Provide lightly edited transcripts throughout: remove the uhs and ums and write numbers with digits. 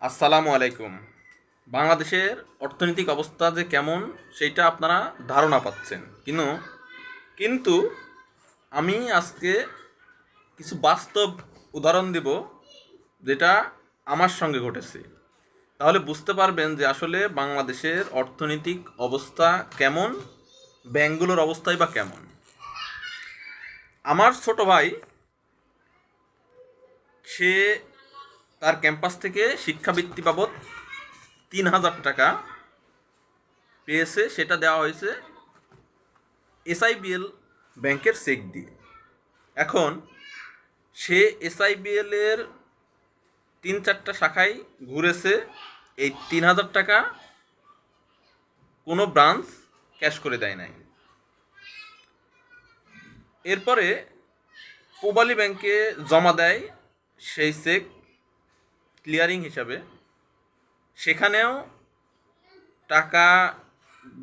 আসসালামু আলাইকুম। বাংলাদেশের অর্থনৈতিক অবস্থা যে কেমন সেইটা আপনারা ধারণা পাচ্ছেন, কিন্তু আমি আজকে কিছু বাস্তব উদাহরণ দিব যেটা আমার সঙ্গে ঘটেছে। তাহলে বুঝতে পারবেন যে আসলে বাংলাদেশের অর্থনৈতিক অবস্থা কেমন, ব্যাংকগুলোর অবস্থাই বা কেমন। আমার ছোট ভাই, সে তার ক্যাম্পাস থেকে শিক্ষাবৃত্তি বাবদ ৩,০০০ টাকা পেয়েছে। সেটা দেওয়া হয়েছে এসআইবিএল ব্যাংকের চেক দিয়ে। এখন সে এসআইবিএল এর ৩-৪টা শাখায় ঘুরেছে, এই ৩,০০০ টাকা কোনো ব্রাঞ্চ ক্যাশ করে দেয় নাই। এরপরে পূবালী ব্যাংকে জমা দেয় সেই চেক ক্লিয়ারিং হিসাবে, সেখানেও টাকা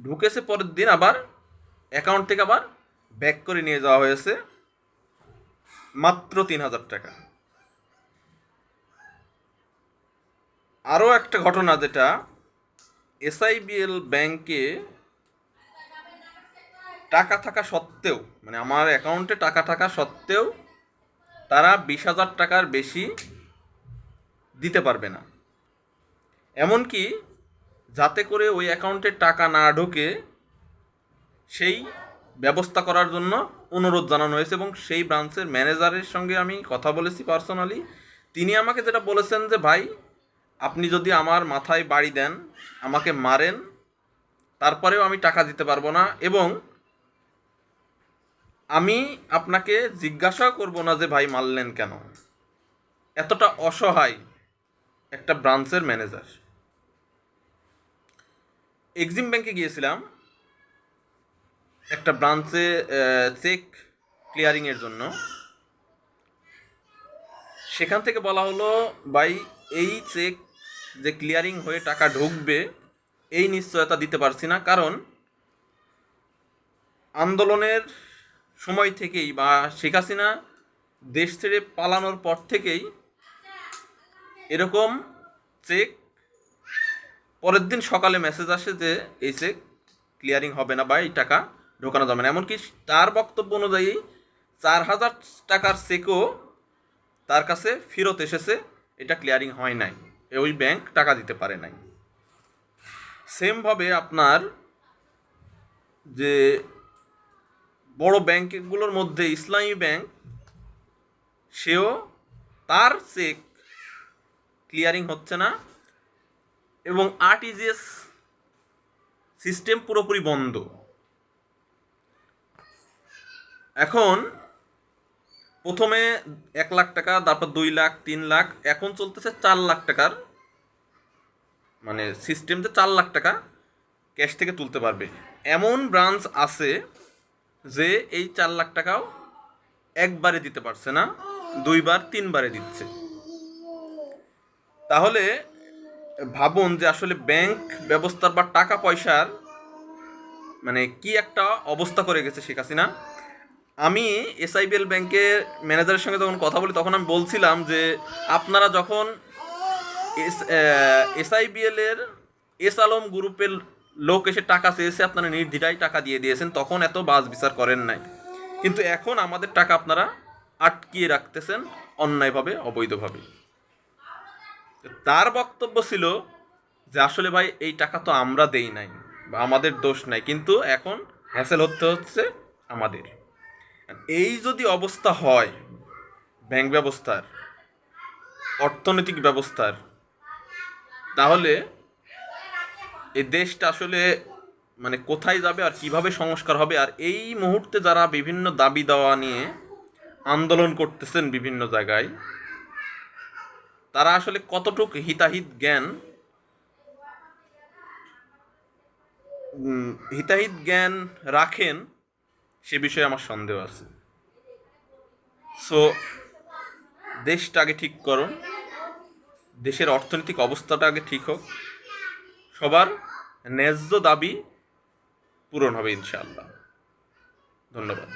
ঢুকেছে, পরের দিন আবার অ্যাকাউন্ট থেকে আবার ব্যাক করে নিয়ে যাওয়া হয়েছে মাত্র ৩,০০০ টাকা। আরও একটা ঘটনা, যেটা এসআইবিএল ব্যাংকে টাকা থাকা সত্ত্বেও, মানে আমার অ্যাকাউন্টে টাকা থাকা সত্ত্বেও তারা ২০,০০০ টাকার বেশি দিতে পারবে না। এমনকি যাতে করে ওই অ্যাকাউন্টে টাকা না ঢোকে সেই ব্যবস্থা করার জন্য অনুরোধ জানানো হয়েছে, এবং সেই ব্রাঞ্চের ম্যানেজারের সঙ্গে আমি কথা বলেছি পার্সোনালি। তিনি আমাকে যেটা বলেছেন যে, ভাই আপনি যদি আমার মাথায় বাড়ি দেন, আমাকে মারেন, তারপরেও আমি টাকা দিতে পারবো না, এবং আমি আপনাকে জিজ্ঞাসা করব না যে ভাই মারলেন কেন। এতটা অসহায় একটা ব্রাঞ্চের ম্যানেজার। এক্সিম ব্যাংকে গিয়েছিলাম একটা ব্রাঞ্চে চেক ক্লিয়ারিংয়ের জন্য। সেখান থেকে বলা হলো, ভাই এই চেক যে ক্লিয়ারিং হয়ে টাকা ঢুকবে এই নিশ্চয়তা দিতে পারছি না, কারণ আন্দোলনের সময় থেকেই বা শেখ হাসিনা দেশ ছেড়ে পালানোর পর থেকেই এরকম চেক পরের দিন সকালে মেসেজ আসে যে এই চেক ক্লিয়ারিং হবে না বা এই টাকা ঢোকানো যাবে না। এমনকি তার বক্তব্য অনুযায়ী ৪,০০০ টাকার চেকও তার কাছে ফেরত এসেছে, এটা ক্লিয়ারিং হয় নাই, ওই ব্যাংক টাকা দিতে পারে নাই। সেমভাবে আপনার যে বড় ব্যাংকগুলোর মধ্যে ইসলামী ব্যাংক, সেও তার চেক ক্লিয়ারিং হচ্ছে না, এবং আরটিজিএস সিস্টেম পুরোপুরি বন্ধ। এখন প্রথমে ১,০০,০০০ টাকা, তারপর ২,০০,০০০, ৩,০০,০০০, এখন চলতেছে ৪,০০,০০০ টাকার, মানে সিস্টেমতে ৪,০০,০০০ টাকা ক্যাশ থেকে তুলতে পারবে। এমন ব্রাঞ্চ আছে যে এই ৪,০০,০০০ টাকাও একবারে দিতে পারছে না, ২বার ৩বারে দিচ্ছে। তাহলে ভাবুন যে আসলে ব্যাংক ব্যবস্থার বা টাকা পয়সার মানে কি একটা অবস্থা করে গেছে শেখ হাসিনা। আমি এসআইবিএল ব্যাংকের ম্যানেজারের সঙ্গে যখন কথা বলি, তখন আমি বলছিলাম যে আপনারা যখন এসআইবিএল এর এস আলম গ্রুপের লোক এসে টাকা চেয়েছে, আপনারা নির্দ্বিধায় টাকা দিয়ে দিয়েছেন, তখন এত বাজ বিচার করেন নাই, কিন্তু এখন আমাদের টাকা আপনারা আটকিয়ে রাখতেছেন অন্যায়ভাবে, অবৈধভাবে। তার বক্তব্য ছিল যে আসলে ভাই এই টাকা তো আমরা দেই নাই বা আমাদের দোষ নাই, কিন্তু এখন হ্যাসেল হতে হচ্ছে আমাদের। এই যদি অবস্থা হয় ব্যাংক ব্যবস্থার, অর্থনৈতিক ব্যবস্থার, তাহলে এই দেশটা আসলে মানে কোথায় যাবে আর কিভাবে সংস্কার হবে। আর এই মুহূর্তে যারা বিভিন্ন দাবি দাওয়া নিয়ে আন্দোলন করতেছেন বিভিন্ন জায়গায়, তারা আসলে কতটুকু হিতাহিত জ্ঞান রাখেন সে বিষয়ে আমার সন্দেহ আছে। সো দেশটা আগে ঠিক করুন, দেশের অর্থনৈতিক অবস্থাটা আগে ঠিক হোক, সবার ন্যায্য দাবি পূরণ হবে ইনশাআল্লাহ। ধন্যবাদ।